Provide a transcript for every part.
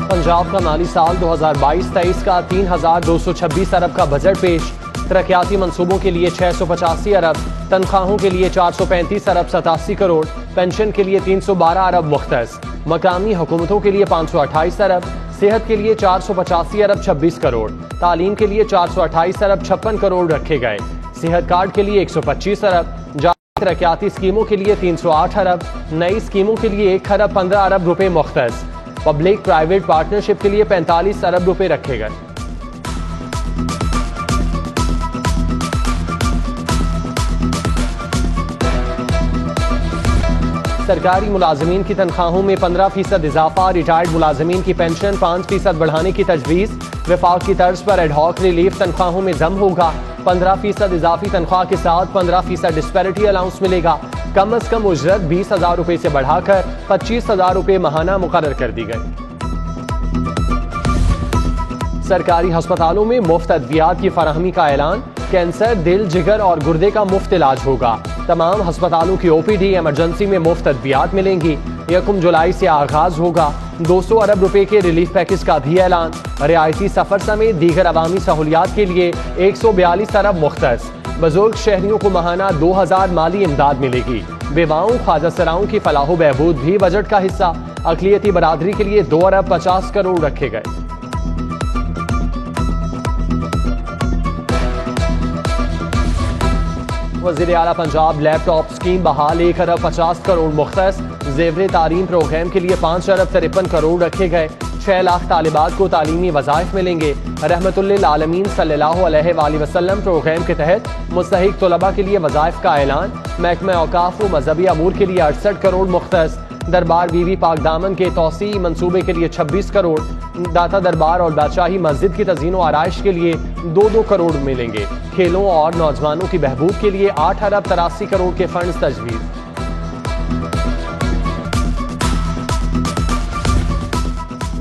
पंजाब का माली साल 2022-23 का 3,226 अरब का बजट पेश। तरक्याती मंसूबों के लिए 685 अरब, तनख्वाहों के लिए 435 अरब 87 करोड़, पेंशन के लिए 312 अरब मुख्तस, मकामी हुकूमतों के लिए 528 अरब, सेहत के लिए 485 अरब 26 करोड़, तालीम के लिए 428 अरब 56 करोड़ रखे गए। सेहत कार्ड के लिए 125 अरब, तरक्याती स्कीमों के लिए 308 अरब, नई स्कीमों के लिए 1 खरब 15 अरब रुपए मुख्तस, पब्लिक प्राइवेट पार्टनरशिप के लिए 45 अरब रुपए रखे गए। सरकारी मुलाजमीन की तनख्वाहों में 15% इजाफा, रिटायर्ड मुलाजमीन की पेंशन 5% बढ़ाने की तजवीज़। वफाक की तर्ज पर एडहॉक रिलीफ तनख्वाहों में जम होगा। 15% इजाफी तनख्वाह के साथ 15% डिस्पैरिटी अलाउंस मिलेगा। कम से कम उजरत 20,000 रुपए से बढ़ाकर 25,000 रुपए माहाना मुकर्रर कर दी गई। सरकारी अस्पतालों में मुफ्त अद्वियात की फराहमी का ऐलान। कैंसर, दिल, जिगर और गुर्दे का मुफ्त इलाज होगा। तमाम अस्पतालों की ओपीडी इमरजेंसी में मुफ्त अद्वियात मिलेंगी। 1 जुलाई से आगाज होगा। 200 अरब रुपए के रिलीफ पैकेज का भी ऐलान। रियायती सफर समेत दीगर अवामी सहूलियात के लिए 142 अरब मुख्तस। बुजुर्ग शहरियों को माहाना 2000 माली इमदाद मिलेगी। बेवाओं, ख्वाजा सराओं की फलाह बहबूद भी बजट का हिस्सा। अकलियती बरादरी के लिए 2 अरब 50 करोड़ रखे गए। वज़ीर आला पंजाब लैपटॉप स्कीम बहाल, 1 अरब 50 करोड़ मुख्तस। ज़ेवरे तालीम प्रोग्राम के लिए 5 अरब 53 करोड़ रखे गए। 6 लाख तालिबात को तालीमी वज़ाइफ मिलेंगे। रहमतुल्लिल आलमीन सल्लल्लाहु अलैहि वसल्लम प्रोग्राम के तहत मुस्तहिक तलबा के लिए वज़ाइफ का ऐलान। महकमा औकाफ व मजहबी अमूर के लिए 68 करोड़ मुख्तस। दरबार बीवी पाक दामन के तौसी मंसूबे के लिए 26 करोड़। दाता दरबार और बादशाही मस्जिद की तज़ीन व आराइश के लिए 2-2 करोड़ मिलेंगे। खेलों और नौजवानों की बहबूद के लिए 8 अरब 83 करोड़ के फंड्स तजवीज़।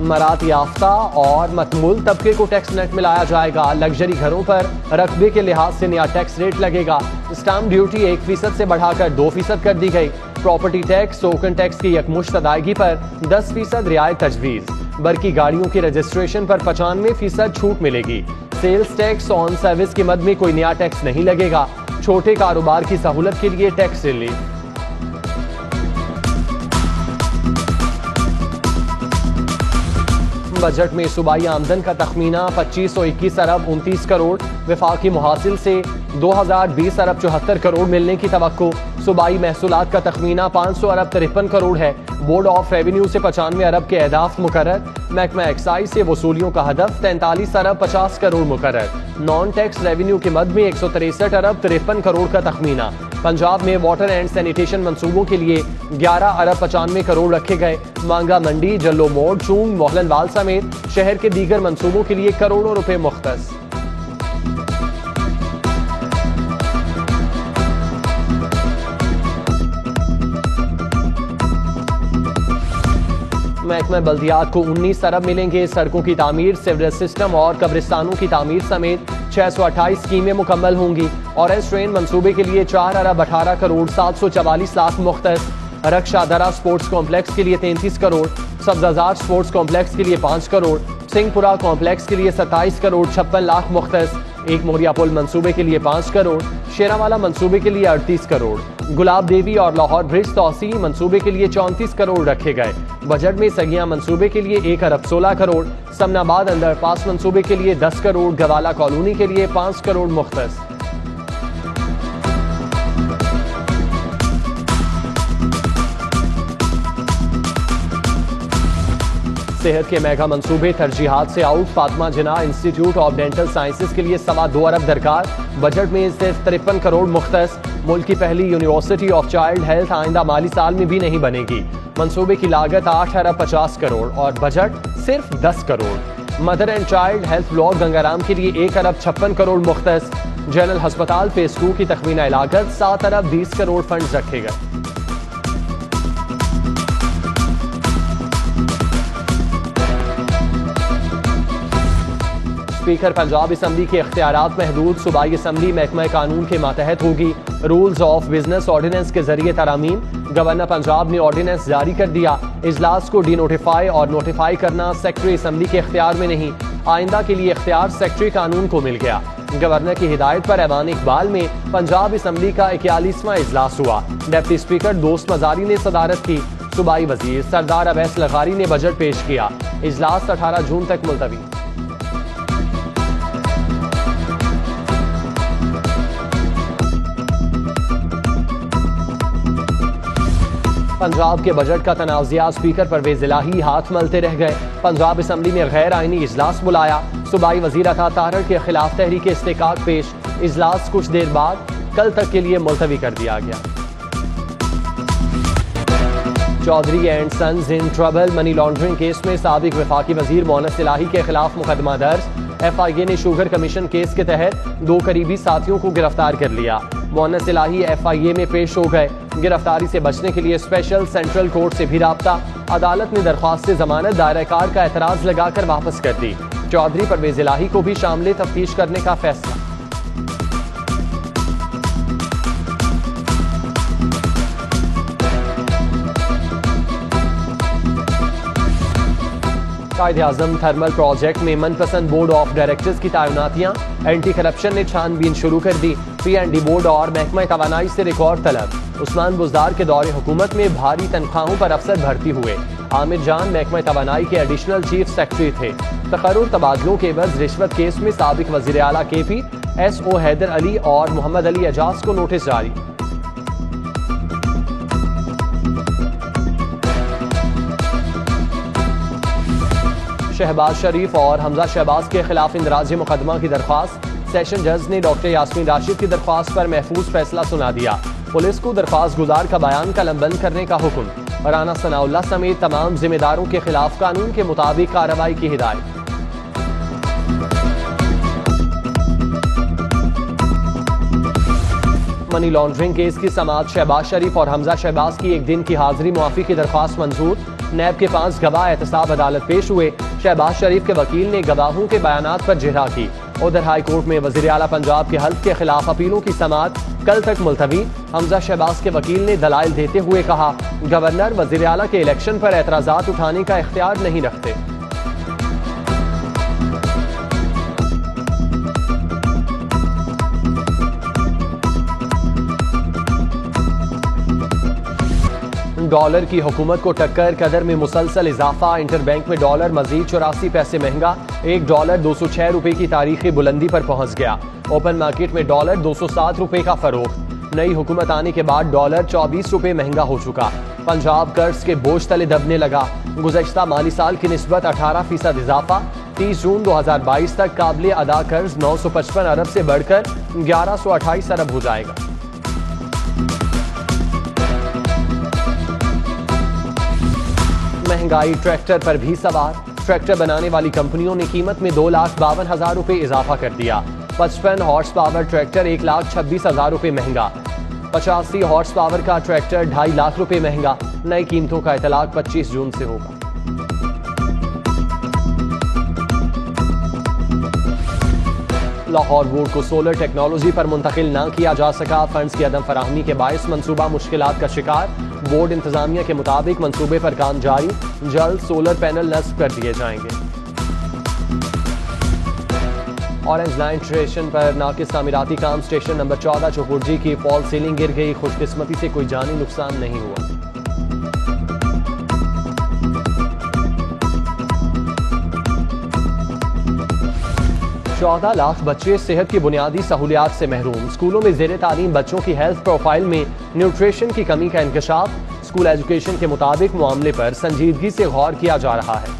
मरात याफ्ता और मतमुल तबके को टैक्स नेट में लाया जाएगा। लग्जरी घरों पर रकबे के लिहाज से नया टैक्स रेट लगेगा। स्टाम्प ड्यूटी 1% से बढ़ाकर 2% कर दी गई। प्रॉपर्टी टैक्स, टोकन टैक्स की यकमुश्त अदायगी पर 10% रियायत तजवीज़। बरकी गाड़ियों के रजिस्ट्रेशन पर 95% छूट मिलेगी। सेल्स टैक्स ऑन सर्विस की मद में कोई नया टैक्स नहीं लगेगा। छोटे कारोबार की सहूलत के लिए टैक्स रिलीफ। बजट में सूबाई आमदन का तखमीना 2521 अरब 29 करोड़। वफाकी मुहासिल से 2020 अरब 74 करोड़ मिलने की तवक्को। सूबाई महसूलात का तखमीना 500 अरब 53 करोड़ है। बोर्ड ऑफ रेवेन्यू से 95 अरब के अहदाफ मुकर्रर। महकमा एक्साइज से वसूलियों का हदफ 43 अरब 50 करोड़ मुकर्रर। नॉन टैक्स रेवेन्यू के मद में 163 अरब 53 करोड़ का तखमीना। पंजाब में वाटर एंड सैनिटेशन मंसूबों के लिए 11 अरब 95 करोड़ रखे गए। मांगा मंडी, जल्लो मोड़, चूंग, मोहलनवाल समेत शहर के दीगर मंसूबों के लिए करोड़ों रुपए मुख्तस। महकमा बल्दियात को 19 अरब मिलेंगे। सड़कों की तामीर, सीवरेज सिस्टम और कब्रिस्तानों की तामीर समेत 628 स्कीमें मुकम्मल होंगी। ऑरेंज ट्रेन मंसूबे के लिए 4 अरब 18 करोड़ 744 लाख मुख्तस। रक्षा दरा स्पोर्ट्स कॉम्प्लेक्स के लिए 33 करोड़। सब्जाजाद स्पोर्ट्स कॉम्प्लेक्स के लिए 5 करोड़। सिंहपुरा कॉम्प्लेक्स के लिए 27 करोड़ 56 लाख मुख्तस। एक मोरिया पुल मंसूबे के लिए 5 करोड़। शेरावाला मंसूबे के लिए 38 करोड़। गुलाब देवी और लाहौर ब्रिज तौसी मंसूबे के लिए 34 करोड़ रखे गए। बजट में सगिया मंसूबे के लिए 1 अरब 16 करोड़। समनाबाद अंडरपास मंसूबे के लिए 10 करोड़। गवाला कॉलोनी के लिए 5 करोड़ मुख्तस। सेहत के मेगा मंसूबे तरजीहात से out. Fatima Jinnah institute of dental sciences के लिए 2.25 अरब दरकार। बजट में सिर्फ 53 करोड़ मुख्तस। मुल्क की पहली यूनिवर्सिटी ऑफ चाइल्ड हेल्थ आइंदा माली साल में भी नहीं बनेगी। मंसूबे की लागत 8 अरब 50 करोड़ और बजट सिर्फ 10 crore. Mother and child health block Gangaram के लिए 1 अरब 56 करोड़ मुख्तस। जनरल अस्पताल फेज 2 की तखमीना लागत 7 अरब 20 करोड़ फंड रखे गए। स्पीकर पंजाब असम्बली के इख्तियारात महदूद, सूबाई असम्बली महकमा कानून के मातहत होगी। रूल्स ऑफ बिजनेस ऑर्डिनेंस के जरिए तरामीम, गवर्नर पंजाब ने ऑर्डिनेंस जारी कर दिया। इजलास को डी नोटिफाई और नोटिफाई करना सेक्रेटरी असम्बली के इख्तियार में नहीं, आइंदा के लिए इख्तियार सेक्रेटरी कानून को मिल गया। गवर्नर की हिदायत पर ऐवान इकबाल में पंजाब असम्बली का 41वां इजलास हुआ। डिप्टी स्पीकर दोस्त मजारी ने सदारत की। सूबाई वजीर सरदार अवैस लगारी ने बजट पेश किया। इजलास 18 जून तक मुलतवी। पंजाब के बजट का तनाज़ुआ, स्पीकर परवेज इलाही हाथ मलते रह गए। पंजाब असम्बली ने गैर आईनी इजलास बुलाया। सूबाई वजीर अता तारड़ के खिलाफ तहरीक इस्तेकाक पेश। इजलास कुछ देर बाद कल तक के लिए मुलतवी कर दिया गया। Chaudhry and sons in trouble, money laundering case में साबिक वफाकी वजीर मोहन्नस इलाही के खिलाफ मुकदमा दर्ज। FIA ने शुगर कमीशन केस के तहत 2 करीबी साथियों को गिरफ्तार कर लिया। मोहन्नस इलाही FIA में पेश हो गए। गिरफ्तारी से बचने के लिए स्पेशल सेंट्रल कोर्ट से भी राब्ता। अदालत ने दरख्वास्त जमानत दायरेकार का एतराज लगाकर वापस कर दी। चौधरी परवेज इलाही को भी शामिल तफ्तीश करने का फैसला। कायद-ए-आज़म थर्मल प्रोजेक्ट में मनपसंद बोर्ड ऑफ डायरेक्टर्स की तैनातियां, एंटी करप्शन ने छानबीन शुरू कर दी। P&D बोर्ड और महकमा तवानाई से रिकॉर्ड तलब। उस्मान बुज़दार के दौरे हुकूमत में भारी तनख्वाहों पर अफसर भर्ती हुए। आमिर जान महकमा तवानाई के एडिशनल चीफ सेक्रेटरी थे। तकर्रुर तबादलों के एवज रिश्वत केस में साबिक वज़ीर आला KP SO हैदर अली और मोहम्मद अली एजाज को नोटिस जारी। शहबाज शरीफ और हमजा शहबाज के खिलाफ इंदराज मुकदमा की दरख्वास्त। सेशन जज ने डॉक्टर यास्मीन राशिद की दरख्वास्त पर महफूज फैसला सुना दिया। पुलिस को दरख्वास्त गुजार का बयान कलमबंद करने का हुक्म। राना सनाउल्लाह समेत तमाम जिम्मेदारों के खिलाफ कानून के मुताबिक कार्रवाई की हिदायत। मनी लॉन्ड्रिंग केस की समाअत, शहबाज शरीफ और हमजा शहबाज की 1 दिन की हाजिरी मुआफी की दरख्वास्त मंजूर। नैब के 5 गवाह एहतसाब अदालत पेश हुए। शहबाज शरीफ के वकील ने गवाहों के बयानात पर जिरह की। उधर हाई कोर्ट में वजीर आला पंजाब के हल्फ के खिलाफ अपीलों की समाअत कल तक मुलतवी। हमजा शहबाज के वकील ने दलाइल देते हुए कहा, गवर्नर वजीर आला के इलेक्शन पर एतराजात उठाने का इख्तियार नहीं रखते। डॉलर की हुकूमत को टक्कर, कदर में मुसलसल इजाफा। इंटरबैंक में डॉलर मजीद 84 पैसे महंगा। $1 206 रुपए की तारीखी बुलंदी पर पहुंच गया। ओपन मार्केट में डॉलर 207 रुपए का फरोख्त। नई हुकूमत आने के बाद डॉलर 24 रुपए महंगा हो चुका। पंजाब कर्ज के बोझ तले दबने लगा। गुज़श्ता माली साल की निस्बत 18% इजाफा। 30 जून 2022 तक काबिल अदा कर्ज 955 अरब से बढ़कर 1128 अरब हो जाएगा। महंगाई ट्रैक्टर पर भी सवार। ट्रैक्टर बनाने वाली कंपनियों ने कीमत में 2,52,000 रुपए इजाफा कर दिया। 55 हॉर्स पावर ट्रैक्टर 1,26,000 रुपए महंगा। 85 हॉर्स पावर का ट्रैक्टर 2.5 लाख रुपए महंगा। नई कीमतों का इतलाक 25 जून से होगा। लाहौर बोर्ड को सोलर टेक्नोलॉजी पर मुंतकिल न किया जा सका। फंड्स की अदम फराहमी के बायस मंसूबा मुश्किलात का शिकार। बोर्ड इंतजामिया के मुताबिक मंसूबे पर काम जारी। जल्द सोलर पैनल नस्ब कर दिए जाएंगे। ऑरेंज लाइन स्टेशन पर नाकिस तामीराती काम। स्टेशन नंबर 14 चौपुरजी की फॉल सीलिंग गिर गई। खुशकिस्मती से कोई जानी नुकसान नहीं हुआ। 14 लाख बच्चे सेहत की बुनियादी सहूलियात से महरूम। स्कूलों में ज़ेरे तालीम बच्चों की हेल्थ प्रोफाइल में न्यूट्रिशन की कमी का इंकशाफ। स्कूल एजुकेशन के मुताबिक मामले पर संजीदगी से गौर किया जा रहा है।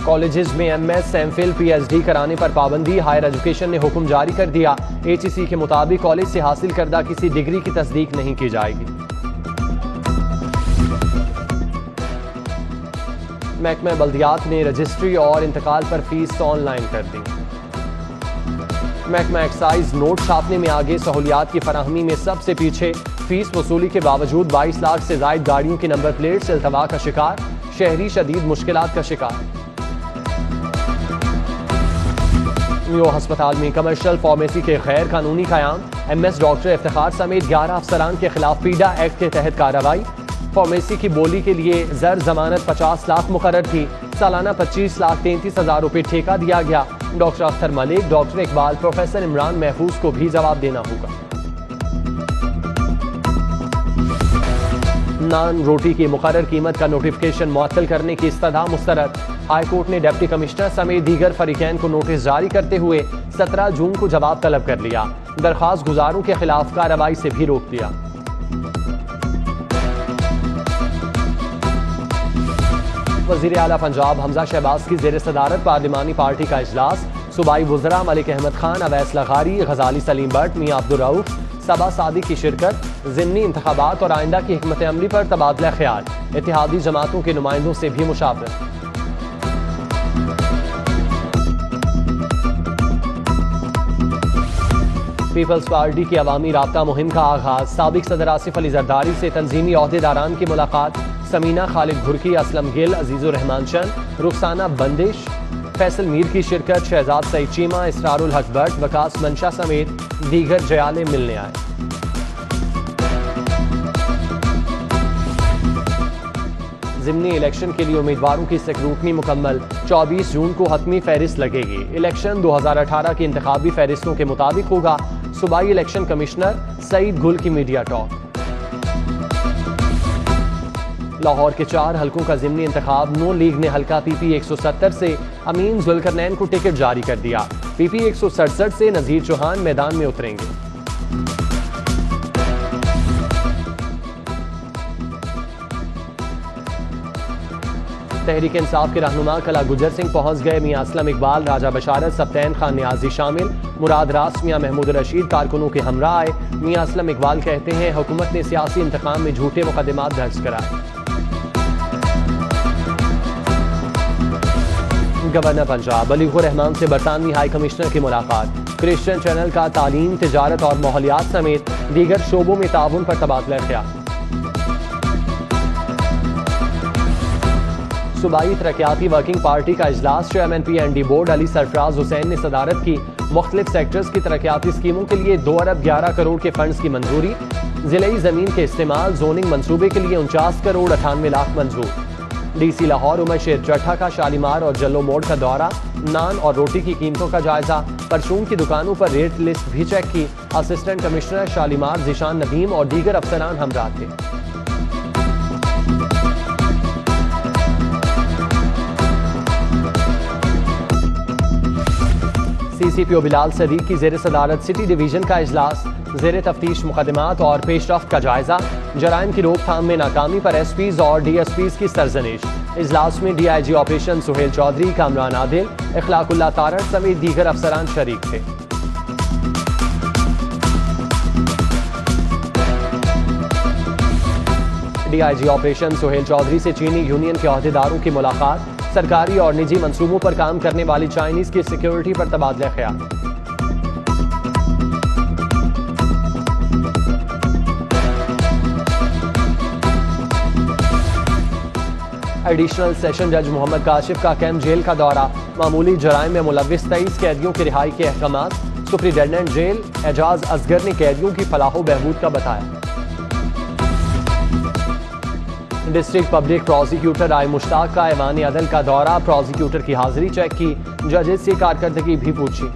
कॉलेजेस में MS, MPhil, PhD कराने पर पाबंदी। हायर एजुकेशन ने हुक्म जारी कर दिया। HEC के मुताबिक कॉलेज से हासिल करदा किसी डिग्री की तस्दीक नहीं की जाएगी। महकमा बल्दियात ने रजिस्ट्री और इंतकाल पर फीस ऑनलाइन कर दी। महकमा एक्साइज नोट छापने में आगे, सहूलियात की फराहमी में सबसे पीछे। फीस वसूली के बावजूद 22 लाख से ज्यादा गाड़ियों की नंबर प्लेट्स इल्तवा का शिकार। शहरी शदीद मुश्किलात का शिकार। न्यू अस्पताल में कमर्शियल फार्मेसी के गैर कानूनी कयाम, MS डॉक्टर इफ्तिखार समेत 11 अफसरान के खिलाफ पीडा एक्ट के तहत कार्रवाई। फार्मेसी की बोली के लिए जर जमानत 50 लाख मुकर्रर थी, सालाना 25,33,000 रुपए ठेका दिया गया। Doctor Akhtar Malik, doctor Iqbal, professor Imran महफूज को भी जवाब देना होगा। नान रोटी की मुकर्रर कीमत का नोटिफिकेशन मुअत्तल करने की इस्तदा मुस्तरद। हाईकोर्ट ने डिप्टी कमिश्नर समेत दीगर फरीकैन को नोटिस जारी करते हुए 17 जून को जवाब तलब कर लिया। दरख्वास्त गुजारों के खिलाफ कार्रवाई से भी रोक दिया। वजीर आला पंजाब हमजा शहबाज की जेर सदारत पार्लिमानी पार्टी का इजलास। सूबाई वज़रा मलिक अहमद खान, अवैस लगारी, गजाली सलीम भट्ट, मियां अब्दुल रऊफ, सबा सादिक की शिरकत। ज़िमनी इंतखाबात और आइंदा की हिकमत अमली पर तबादला ख्याल। इत्तेहादी जमातों के नुमाइंदों से भी मुशावरत। पीपल्स पार्टी की अवामी राब्ता मुहिम का आगाज। साबिक सदर आसिफ अली जरदारी से तंजीमी ओहदेदारान की मुलाकात। समीना, खालिद घुरकी, असलम गिल, अजीजुर रहमान चंद, रुखसाना बंदिश, फैसल मीर की शिरकत। शहजाद सईद चीमा, इसरारुल हक भट्ट, वकास मंशा समेत दीगर जयाले मिलने आए। ज़िमनी इलेक्शन के लिए उम्मीदवारों की स्क्रूटनी मुकम्मल। 24 जून को हतमी फहरिस्त लगेगी। इलेक्शन 2018 की इंतखाबी फहरिस्तों के मुताबिक होगा। सूबाई इलेक्शन कमिश्नर सईद गुल की मीडिया टॉक। लाहौर के 4 हलकों का ज़िमनी इंतखाब। नून लीग ने हल्का PP 170 से अमीन जुल्करनैन को टिकट जारी कर दिया। PP 167 से नज़ीर चौहान मैदान में उतरेंगे। तहरीक इंसाफ के रहनुमा कला गुजर सिंह पहुंच गए। मियां असलम इकबाल, राजा बशारत, सब्तैन खान नियाजी शामिल। मुराद रास, मियां महमूद रशीद कारकुनों के हमरा आए। मियां असलम इकबाल कहते हैं हुकूमत ने सियासी इंतकाम में झूठे मुकदमात दर्ज कराए। गवर्नर पंजाब बलीगुर रहमान से बरतानवी हाई कमिश्नर की मुलाकात। क्रिश्चियन चैनल का तालीम, तिजारत और माहौलियात समेत दीगर शोबों में ताउन पर तबादला ख्याल। सूबाई तरक्याती वर्किंग पार्टी का इजलास। Chairman PND board Ali Sarfaraz Hussain ने सदारत की। मुख्तलिफ सेक्टर्स की तरक्याती स्कीमों के लिए 2 अरब 11 करोड़ के फंड्स की मंजूरी। जिले जमीन के इस्तेमाल जोनिंग मंसूबे के लिए 49 करोड़ 98 लाख मंजूर। DC लाहौर उमर शेर जट्ठा का शालीमार और जल्लो मोड़ का दौरा। नान और रोटी की कीमतों का जायजा। परचून की दुकानों पर रेट लिस्ट भी चेक की। असिस्टेंट कमिश्नर शालीमार जिशान नदीम और दीगर अफसरान हमरा थे। CCPO बिलाल सदीक की जेर सदारत सिटी डिवीजन का इजलास। जेर तफ्तीश मुकदमात और पेशरफ्त का जायजा। जराइम की रोकथाम में नाकामी पर SPs और DSPs की सरजनिश। इजलास में DIG ऑपरेशन सुहेल चौधरी, कामरान आदिल, इखलाकुल्लाह तारड़ समेत दीगर अफसरान शरीक थे। DIG ऑपरेशन सुहेल चौधरी से चीनी यूनियन के ओहदेदारों की मुलाकात। सरकारी और निजी मंसूबों पर काम करने वाली चाइनीज की सिक्योरिटी पर तबादला ख्याल। एडिशनल सेशन जज मोहम्मद काशिफ का कैंप जेल का दौरा। मामूली जराइम में मुलविस 23 कैदियों की रिहाई के अहकाम। सुप्रिंटेंडेंट जेल एजाज असगर ने कैदियों की फलाह बहबूद का बताया। डिस्ट्रिक्ट पब्लिक प्रोसिक्यूटर राय मुश्ताक का ऐवान अदल का दौरा। प्रोसिक्यूटर की हाजिरी चेक की। जजेस से कारकर्दगी भी पूछी।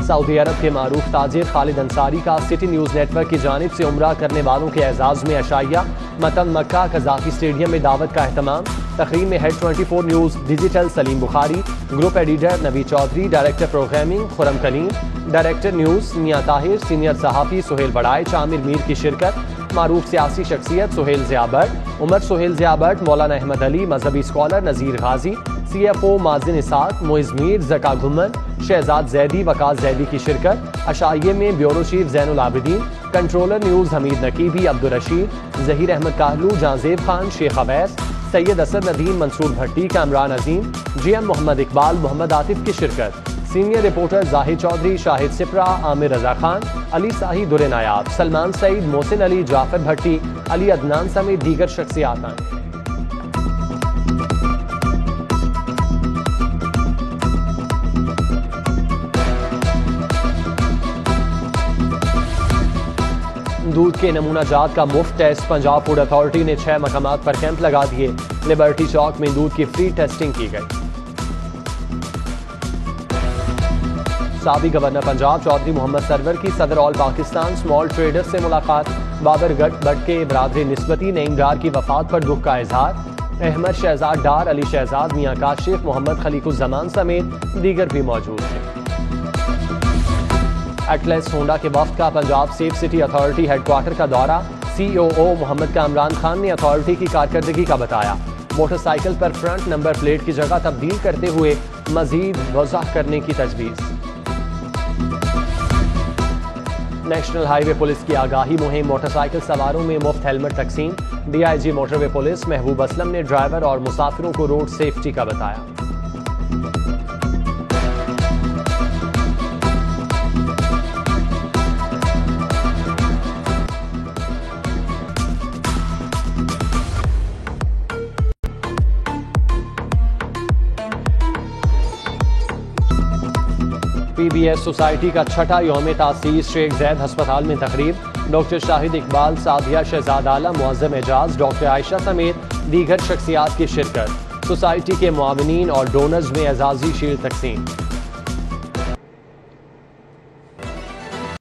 सऊदी अरब के मारूफ ताजिर खालिद अंसारी का सिटी न्यूज नेटवर्क की जानिब से उम्रा करने वालों के एजाज में अशाइया। मतन मक्का कजाकी स्टेडियम में दावत का एहतमाम। तकरीर में head 24 news digital Salim Bukhari, group editor Navi Chaudhry, director programming Khurram Kaleem, director news Mian Tahir, senior सहाफ़ी सुहेल बड़ाइच, आमिर मीर की शिरकत। मारूफ सियासी शख्सियत सुहेल ज़िया भट्ट, उमर सुहेल ज़िया भट्ट, मौलाना अहमद अली, मजहबी स्कॉलर नज़ीर गाजी, CFO माजिन इसाक, मोइज़ मीर, ज़का घुमन, शहजाद जैदी, वकास जैदी की शिरकत। अशाइये में bureau chief Zainul Abidin, controller news Hameed Naqibi, Abdul Rashid, Zaheer Ahmed Kahlon, Jahanzeb Khan, Sheikh Awais, Syed Asad Nadeem, Mansoor Bhatti, Kamran Azeem, GM Muhammad Iqbal, Muhammad Atif की शिरकत। सीनियर रिपोर्टर जाहिद चौधरी, शाहिद सिप्रा, आमिर रजा खान, अली साही, दुरे नायाब, सलमान सईद, मोहसिन अली, जाफर भट्टी, अली अदनान समेत दीगर शख्सियात आए। दूध के नमूना जात का मुफ्त टेस्ट। पंजाब फूड अथॉरिटी ने 6 मकामात पर कैंप लगा दिए। लिबर्टी चौक में दूध की फ्री टेस्टिंग की गई। साबिक गवर्नर पंजाब चौधरी मोहम्मद सरवर की सदर ऑल पाकिस्तान स्मॉल ट्रेडर्स से मुलाकात। बाबर भट्ट के बरादरी निस्बती नईम डार की वफात पर दुख का इजहार। अहमद शहजाद डार, अली शहजाद, मियां काशिफ, मोहम्मद खलीकुज़्ज़मान समेत दीगर भी मौजूद थे। एटलस होंडा के वफ्द का Punjab safe city authority headquarter का दौरा। COO मोहम्मद कामरान खान ने अथॉरिटी की कारकर्दगी का बताया। मोटरसाइकिल पर फ्रंट नंबर प्लेट की जगह तब्दील करते हुए मजीद वज़ाह करने की तजवीज़। नेशनल हाईवे पुलिस की आगाही मुहिम। मोटरसाइकिल सवारों में मुफ्त हेलमेट तकसीम। DIG मोटरवे पुलिस महबूब असलम ने ड्राइवर और मुसाफिरों को रोड सेफ्टी का बताया। PBS सोसाइटी का छठा यौम तासीस। शेख जैद अस्पताल में तकरीब। डॉक्टर शाहिद इकबाल, सादिया शहजाद आलम, मुअज़्ज़म एजाज, डॉक्टर आयशा समेत दीगर शख्सियात की शिरकत। सोसाइटी के मुआविनीन और डोनर्स में एजाजी शील्ड तकसीम।